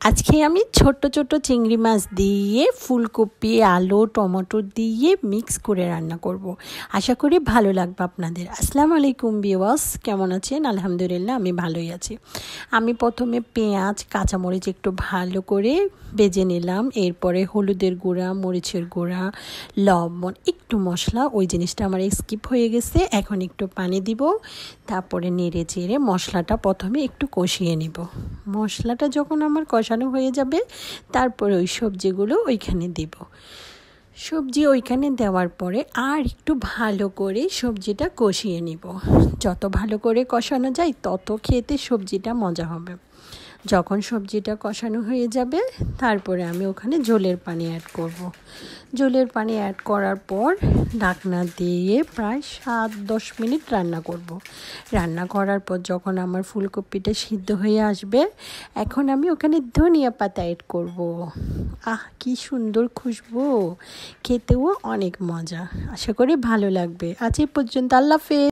আজকে আমি ছোট ছোট চিংড়ি মাছ দিয়ে ফুলকপি আলু টমেটো দিয়ে মিক্স করে রান্না করব। আশা করি ভালো লাগবে আপনাদের। আসসালামু আলাইকুম ভিউয়ার্স, কেমন আছেন? আলহামদুলিল্লাহ আমি ভালোই আছি। আমি প্রথমে পেঁয়াজ কাঁচামরিচ একটু ভালো করে ভেজে নিলাম। এরপরে হলুদের গুঁড়া, মরিচের গুঁড়া, লবণ, একটু মশলা, ওই জিনিসটা আমার স্কিপ হয়ে গেছে। এখন একটু পানি দিব, তারপরে নেড়ে চেড়ে মশলাটা প্রথমে একটু কষিয়ে নিব। মশলাটা যখন আমার কষানো হয়ে যাবে, তারপরে ওই সবজিগুলো ওইখানে দেব। সবজি ওইখানে দেওয়ার পরে আর একটু ভালো করে সবজিটা কষিয়ে নিব। যত ভালো করে কষানো যায় তত খেতে সবজিটা মজা হবে। যখন সবজিটা কষানো হয়ে যাবে, তারপরে আমি ওখানে ঝোলের পানি অ্যাড করব। ঝোলের পানি অ্যাড করার পর ঢাকনা দিয়ে প্রায় 7-10 মিনিট রান্না করব। রান্না করার পর যখন আমার ফুলকপিটা সিদ্ধ হয়ে আসবে, এখন আমি ওখানে ধনিয়া পাতা অ্যাড করব। কি সুন্দর খুশবু, খেতেও অনেক মজা। আশা করি ভালো লাগবে। আজ এই পর্যন্ত, আল্লাহ হাফেজ।